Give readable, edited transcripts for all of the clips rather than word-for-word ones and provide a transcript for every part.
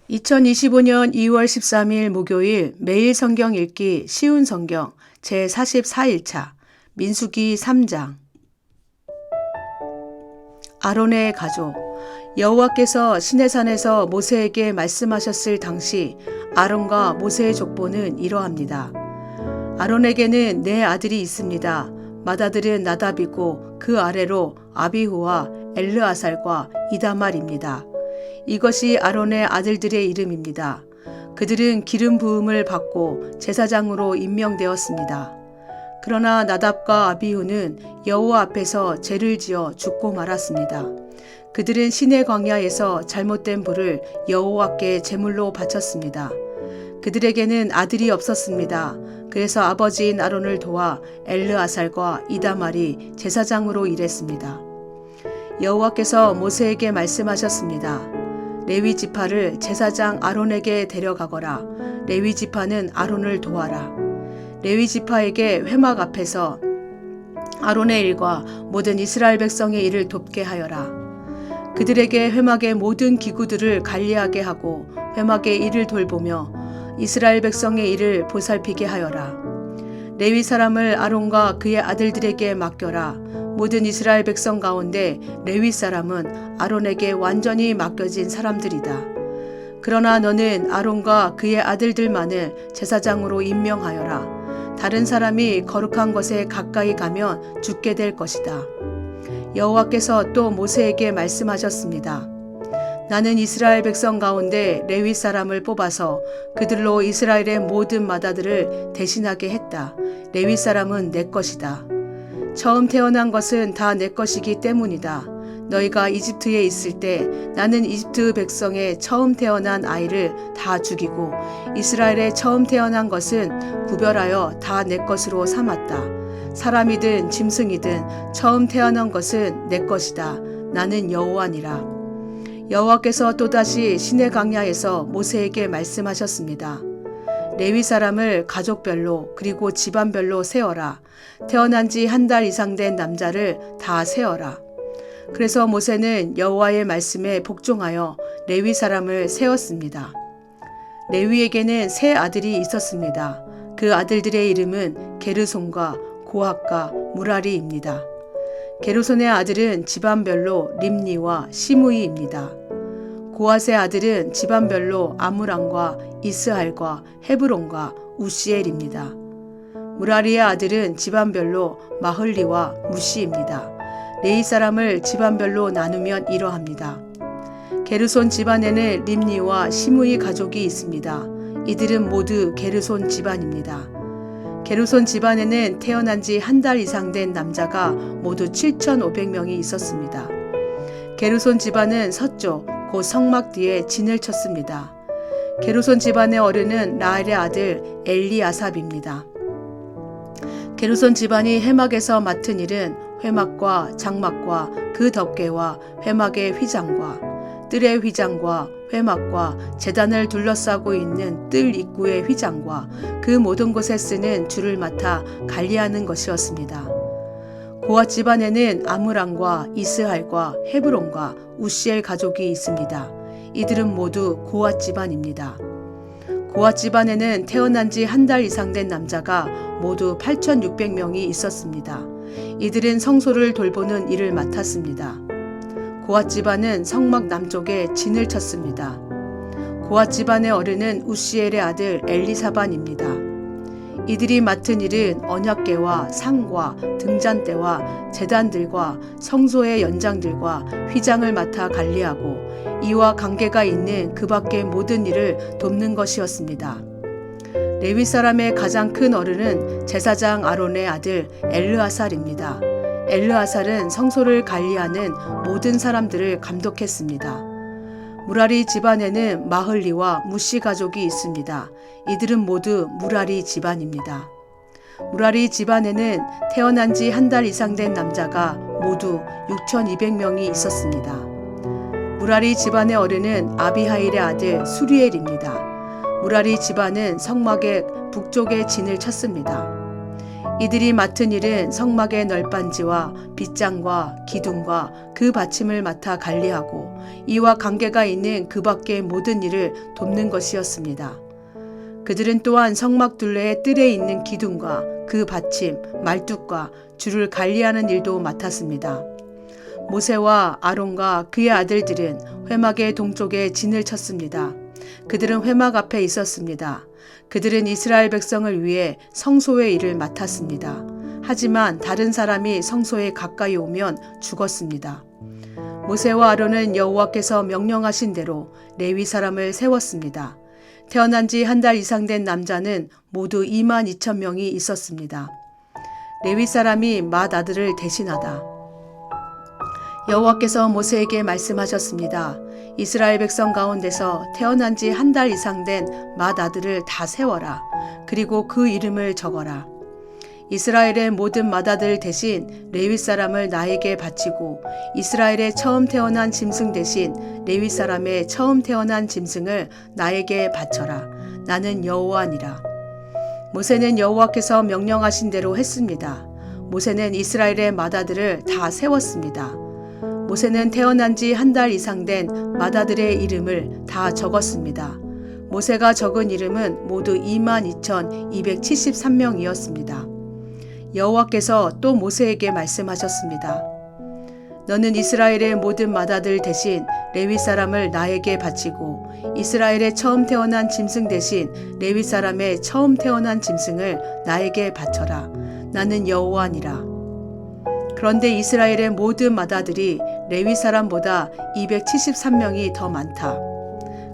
2025년 2월 13일 목요일 매일 성경 읽기 쉬운 성경 제44일차 민수기 3장. 아론의 가족. 여호와께서 시내산에서 모세에게 말씀하셨을 당시 아론과 모세의 족보는 이러합니다. 아론에게는 네 아들이 있습니다. 맏아들은 나답이고 그 아래로 아비후와 엘르아살과 이다말입니다. 이것이 아론의 아들들의 이름입니다. 그들은 기름 부음을 받고 제사장으로 임명되었습니다. 그러나 나답과 아비후는 여호와 앞에서 죄를 지어 죽고 말았습니다. 그들은 시내 광야에서 잘못된 불을 여호와께 제물로 바쳤습니다. 그들에게는 아들이 없었습니다. 그래서 아버지인 아론을 도와 엘르아살과 이다말이 제사장으로 일했습니다. 여호와께서 모세에게 말씀하셨습니다. 레위 지파를 제사장 아론에게 데려가거라. 레위 지파는 아론을 도와라. 레위 지파에게 회막 앞에서 아론의 일과 모든 이스라엘 백성의 일을 돕게 하여라. 그들에게 회막의 모든 기구들을 관리하게 하고 회막의 일을 돌보며 이스라엘 백성의 일을 보살피게 하여라. 레위 사람을 아론과 그의 아들들에게 맡겨라. 모든 이스라엘 백성 가운데 레위 사람은 아론에게 완전히 맡겨진 사람들이다. 그러나 너는 아론과 그의 아들들만을 제사장으로 임명하여라. 다른 사람이 거룩한 것에 가까이 가면 죽게 될 것이다. 여호와께서 또 모세에게 말씀하셨습니다. 나는 이스라엘 백성 가운데 레위 사람을 뽑아서 그들로 이스라엘의 모든 맏아들을 대신하게 했다. 레위 사람은 내 것이다. 처음 태어난 것은 다 내 것이기 때문이다. 너희가 이집트에 있을 때 나는 이집트 백성의 처음 태어난 아이를 다 죽이고 이스라엘의 처음 태어난 것은 구별하여 다 내 것으로 삼았다. 사람이든 짐승이든 처음 태어난 것은 내 것이다. 나는 여호와니라. 여호와께서 또다시 시내 광야에서 모세에게 말씀하셨습니다. 레위 사람을 가족별로 그리고 집안별로 세어라. 태어난 지 한 달 이상 된 남자를 다 세어라. 그래서 모세는 여호와의 말씀에 복종하여 레위 사람을 세었습니다. 레위에게는 세 아들이 있었습니다. 그 아들들의 이름은 게르손과 고핫과 무라리입니다. 게르손의 아들은 집안별로 림니와 시므이입니다. 고핫의 아들은 집안별로 아므람과 이스할과 헤브론과 우시엘입니다. 무라리의 아들은 집안별로 마흘리와 무시입니다. 레위 사람을 집안별로 나누면 이러합니다. 게르손 집안에는 림니와 시므이 가족이 있습니다. 이들은 모두 게르손 집안입니다. 게르손 집안에는 태어난 지 한 달 이상 된 남자가 모두 7,500명이 있었습니다. 게르손 집안은 서쪽 곧 성막 뒤에 진을 쳤습니다. 게르손 집안의 어른은 라헬의 아들 엘리아삽입니다. 게르손 집안이 회막에서 맡은 일은 회막과 장막과 그 덮개와 회막의 휘장과 뜰의 휘장과 회막과 제단을 둘러싸고 있는 뜰 입구의 휘장과 그 모든 곳에 쓰는 줄을 맡아 관리하는 것이었습니다. 고핫 집안에는 아므람과 이스할과 헤브론과 우시엘 가족이 있습니다. 이들은 모두 고핫 집안입니다. 고핫 집안에는 태어난 지 한 달 이상 된 남자가 모두 8,600명이 있었습니다. 이들은 성소를 돌보는 일을 맡았습니다. 고핫 집안은 성막 남쪽에 진을 쳤습니다. 고핫 집안의 어른은 우시엘의 아들 엘리사반입니다. 이들이 맡은 일은 언약궤와 상과 등잔대와 제단들과 성소의 연장들과 휘장을 맡아 관리하고 이와 관계가 있는 그 밖의 모든 일을 돕는 것이었습니다. 레위 사람의 가장 큰 어른은 제사장 아론의 아들 엘르아살입니다. 엘르아살은 성소를 관리하는 모든 사람들을 감독했습니다. 무라리 집안에는 마흘리와 무시 가족이 있습니다. 이들은 모두 무라리 집안입니다. 무라리 집안에는 태어난 지 한 달 이상 된 남자가 모두 6,200명이 있었습니다. 무라리 집안의 어른은 아비하일의 아들 수리엘입니다. 무라리 집안은 성막의 북쪽에 진을 쳤습니다. 이들이 맡은 일은 성막의 널빤지와 빗장과 기둥과 그 받침을 맡아 관리하고 이와 관계가 있는 그 밖의 모든 일을 돕는 것이었습니다. 그들은 또한 성막 둘레의 뜰에 있는 기둥과 그 받침, 말뚝과 줄을 관리하는 일도 맡았습니다. 모세와 아론과 그의 아들들은 회막의 동쪽에 진을 쳤습니다. 그들은 회막 앞에 있었습니다. 그들은 이스라엘 백성을 위해 성소의 일을 맡았습니다. 하지만 다른 사람이 성소에 가까이 오면 죽었습니다. 모세와 아론은 여호와께서 명령하신 대로 레위 사람을 세웠습니다. 태어난 지 한 달 이상 된 남자는 모두 22,000명이 있었습니다. 레위 사람이 맏아들을 대신하다. 여호와께서 모세에게 말씀하셨습니다. 이스라엘 백성 가운데서 태어난 지 한 달 이상 된 맏아들을 다 세워라. 그리고 그 이름을 적어라. 이스라엘의 모든 맏아들 대신 레위 사람을 나에게 바치고 이스라엘의 처음 태어난 짐승 대신 레위 사람의 처음 태어난 짐승을 나에게 바쳐라. 나는 여호와니라. 모세는 여호와께서 명령하신 대로 했습니다. 모세는 이스라엘의 맏아들을 다 세웠습니다. 모세는 태어난 지 한 달 이상 된 맏아들의 이름을 다 적었습니다. 모세가 적은 이름은 모두 22,273명이었습니다. 여호와께서 또 모세에게 말씀하셨습니다. 너는 이스라엘의 모든 맏아들 대신 레위 사람을 나에게 바치고 이스라엘의 처음 태어난 짐승 대신 레위 사람의 처음 태어난 짐승을 나에게 바쳐라. 나는 여호와니라. 그런데 이스라엘의 모든 맏아들이 레위 사람보다 273명이 더 많다.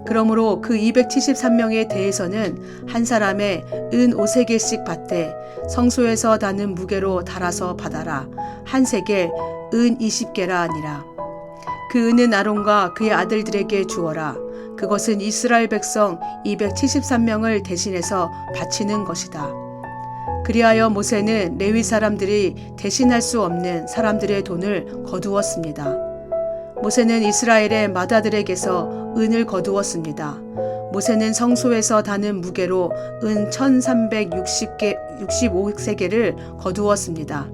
그러므로 그 273명에 대해서는 한 사람의 은 5세겔씩 받되 성소에서 다는 무게로 달아서 받아라. 한 세겔 은 20개라 하니라. 그 은은 아론과 그의 아들들에게 주어라. 그것은 이스라엘 백성 273명을 대신해서 바치는 것이다. 그리하여 모세는 레위 사람들이 대신할 수 없는 사람들의 돈을 거두었습니다. 모세는 이스라엘의 맏아들에게서 은을 거두었습니다. 모세는 성소에서 다는 무게로 은 1365세겔을 거두었습니다.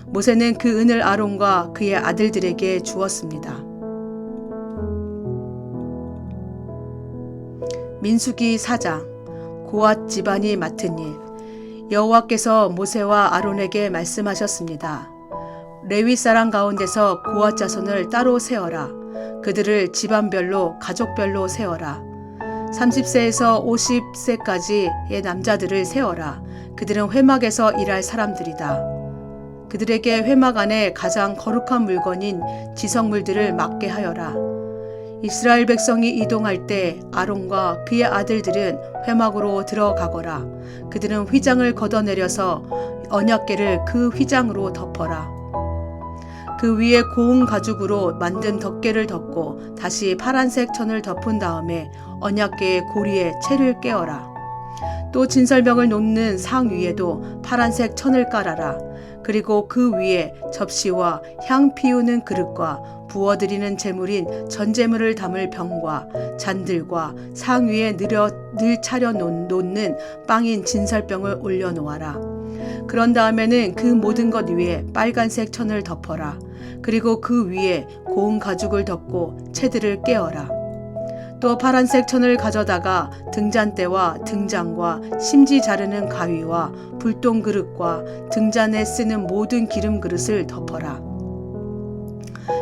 모세는 그 은을 아론과 그의 아들들에게 주었습니다. 민수기 4장. 고앗 집안이 맡은 일. 여호와께서 모세와 아론에게 말씀하셨습니다. 레위 사람 가운데서 고앗 자손을 따로 세어라. 그들을 집안별로 가족별로 세어라. 30세에서 50세까지의 남자들을 세어라. 그들은 회막에서 일할 사람들이다. 그들에게 회막 안에 가장 거룩한 물건인 지성물들을 맡게 하여라. 이스라엘 백성이 이동할 때 아론과 그의 아들들은 회막으로 들어가거라. 그들은 휘장을 걷어내려서 언약궤를 그 휘장으로 덮어라. 그 위에 고운 가죽으로 만든 덮개를 덮고 다시 파란색 천을 덮은 다음에 언약궤의 고리에 채를 깨어라. 또 진설병을 놓는 상 위에도 파란색 천을 깔아라. 그리고 그 위에 접시와 향 피우는 그릇과 부어드리는 제물인 전제물을 담을 병과 잔들과 상 위에 늘 차려 놓는 빵인 진설병을 올려놓아라. 그런 다음에는 그 모든 것 위에 빨간색 천을 덮어라. 그리고 그 위에 고운 가죽을 덮고 채들을 깨어라. 또 파란색 천을 가져다가 등잔대와 등잔과 심지 자르는 가위와 불똥 그릇과 등잔에 쓰는 모든 기름 그릇을 덮어라.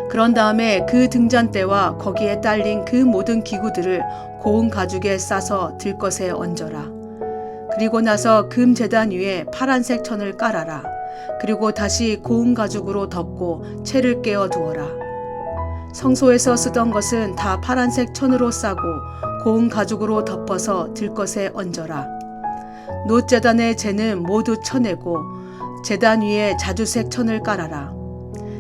그런 다음에 그 등잔대와 거기에 딸린 그 모든 기구들을 고운 가죽에 싸서 들것에 얹어라. 그리고 나서 금 제단 위에 파란색 천을 깔아라. 그리고 다시 고운 가죽으로 덮고 채를 깨어 두어라. 성소에서 쓰던 것은 다 파란색 천으로 싸고 고운 가죽으로 덮어서 들것에 얹어라. 놋 제단의 재는 모두 쳐내고 제단 위에 자주색 천을 깔아라.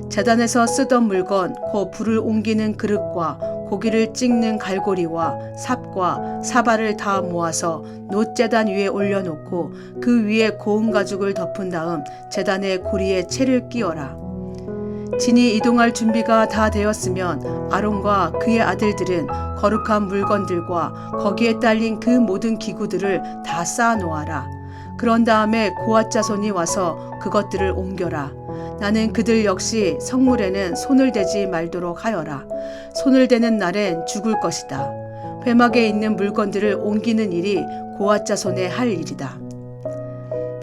제단에서 쓰던 물건, 곧 불을 옮기는 그릇과 고기를 찍는 갈고리와 삽과 사발을 다 모아서 놋 제단 위에 올려놓고 그 위에 고운 가죽을 덮은 다음 제단의 고리에 채를 끼워라. 진이 이동할 준비가 다 되었으면 아론과 그의 아들들은 거룩한 물건들과 거기에 딸린 그 모든 기구들을 다 쌓아 놓아라. 그런 다음에 고앗 자손이 와서 그것들을 옮겨라. 나는 그들 역시 성물에는 손을 대지 말도록 하여라. 손을 대는 날엔 죽을 것이다. 회막에 있는 물건들을 옮기는 일이 고앗 자손의 할 일이다.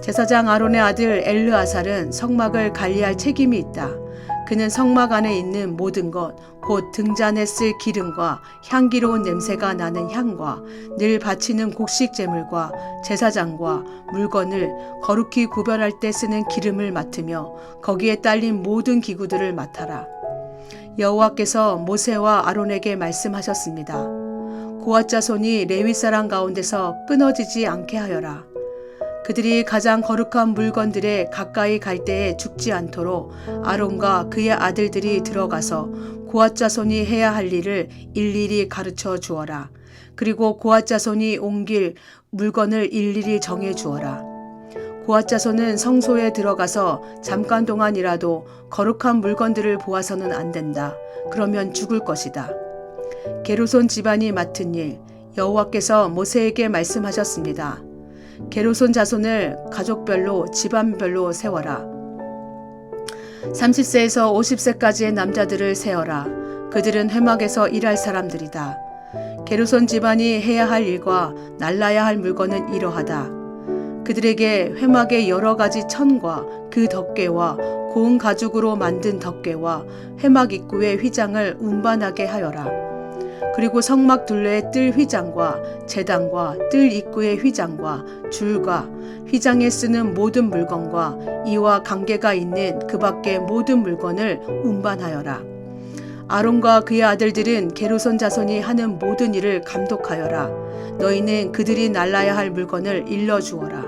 제사장 아론의 아들 엘르아살은 성막을 관리할 책임이 있다. 그는 성막 안에 있는 모든 것, 곧 등잔에 쓸 기름과 향기로운 냄새가 나는 향과 늘 바치는 곡식 제물과 제사장과 물건을 거룩히 구별할 때 쓰는 기름을 맡으며 거기에 딸린 모든 기구들을 맡아라. 여호와께서 모세와 아론에게 말씀하셨습니다. 고앗 자손이 레위 사람 가운데서 끊어지지 않게 하여라. 그들이 가장 거룩한 물건들에 가까이 갈 때에 죽지 않도록 아론과 그의 아들들이 들어가서 고앗 자손이 해야 할 일을 일일이 가르쳐 주어라. 그리고 고앗 자손이 옮길 물건을 일일이 정해 주어라. 고앗 자손은 성소에 들어가서 잠깐 동안이라도 거룩한 물건들을 보아서는 안 된다. 그러면 죽을 것이다. 게르손 집안이 맡은 일, 여호와께서 모세에게 말씀하셨습니다. 게르손 자손을 가족별로 집안별로 세워라. 30세에서 50세까지의 남자들을 세어라. 그들은 회막에서 일할 사람들이다. 게르손 집안이 해야 할 일과 날라야 할 물건은 이러하다. 그들에게 회막의 여러 가지 천과 그 덮개와 고운 가죽으로 만든 덮개와 회막 입구의 휘장을 운반하게 하여라. 그리고 성막 둘레의 뜰 휘장과 제단과 뜰 입구의 휘장과 줄과 휘장에 쓰는 모든 물건과 이와 관계가 있는 그 밖의 모든 물건을 운반하여라. 아론과 그의 아들들은 게르손 자손이 하는 모든 일을 감독하여라. 너희는 그들이 날라야 할 물건을 일러주어라.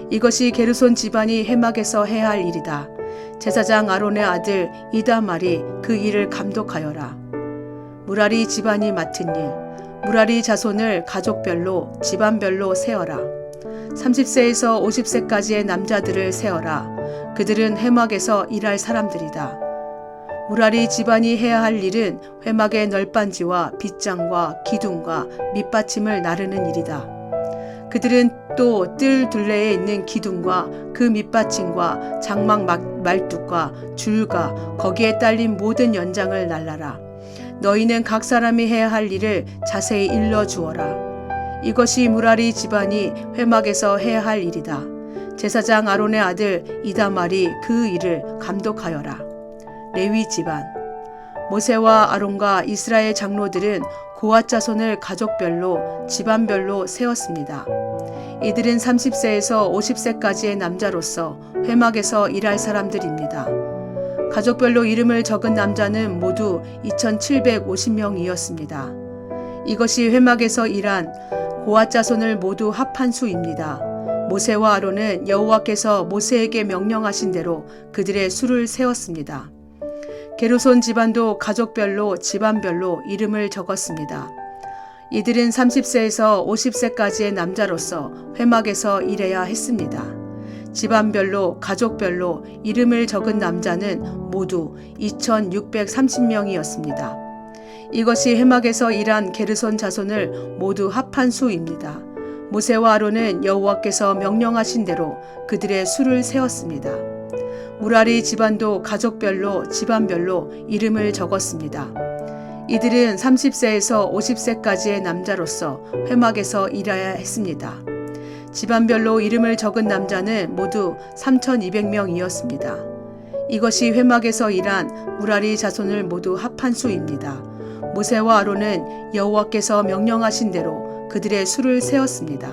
이것이 게르손 집안이 회막에서 해야 할 일이다. 제사장 아론의 아들 이다말이 그 일을 감독하여라. 무라리 집안이 맡은 일, 무라리 자손을 가족별로 집안별로 세어라. 30세에서 50세까지의 남자들을 세어라. 그들은 회막에서 일할 사람들이다. 무라리 집안이 해야 할 일은 회막의 널빤지와 빗장과 기둥과 밑받침을 나르는 일이다. 그들은 또 뜰 둘레에 있는 기둥과 그 밑받침과 장막 말뚝과 줄과 거기에 딸린 모든 연장을 날라라. 너희는 각 사람이 해야 할 일을 자세히 일러주어라. 이것이 무라리 집안이 회막에서 해야 할 일이다. 제사장 아론의 아들 이다말이 그 일을 감독하여라. 레위 집안. 모세와 아론과 이스라엘 장로들은 고앗 자손을 가족별로 집안별로 세웠습니다. 이들은 30세에서 50세까지의 남자로서 회막에서 일할 사람들입니다. 가족별로 이름을 적은 남자는 모두 2,750명이었습니다. 이것이 회막에서 일한 고앗 자손을 모두 합한 수입니다. 모세와 아론은 여호와께서 모세에게 명령하신 대로 그들의 수를 세웠습니다. 게르손 집안도 가족별로 집안별로 이름을 적었습니다. 이들은 30세에서 50세까지의 남자로서 회막에서 일해야 했습니다. 집안별로 가족별로 이름을 적은 남자는 모두 2,630명이었습니다. 이것이 회막에서 일한 게르손 자손을 모두 합한 수입니다. 모세와 아론은 여호와께서 명령하신 대로 그들의 수를 세웠습니다. 무라리 집안도 가족별로 집안별로 이름을 적었습니다. 이들은 30세에서 50세까지의 남자로서 회막에서 일해야 했습니다. 집안별로 이름을 적은 남자는 모두 3,200명이었습니다. 이것이 회막에서 일한 무라리 자손을 모두 합한 수입니다. 모세와 아론은 여호와께서 명령하신 대로 그들의 수를 세웠습니다.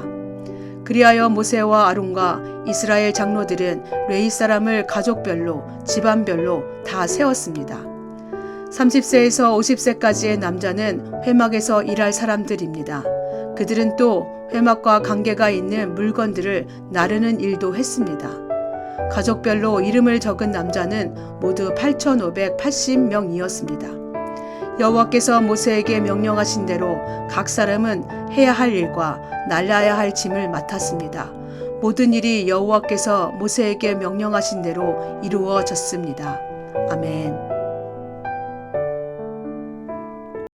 그리하여 모세와 아론과 이스라엘 장로들은 레위 사람을 가족별로 집안별로 다 세웠습니다. 30세에서 50세까지의 남자는 회막에서 일할 사람들입니다. 그들은 또 회막과 관계가 있는 물건들을 나르는 일도 했습니다. 가족별로 이름을 적은 남자는 모두 8,580명이었습니다. 여호와께서 모세에게 명령하신 대로 각 사람은 해야 할 일과 날라야 할 짐을 맡았습니다. 모든 일이 여호와께서 모세에게 명령하신 대로 이루어졌습니다. 아멘.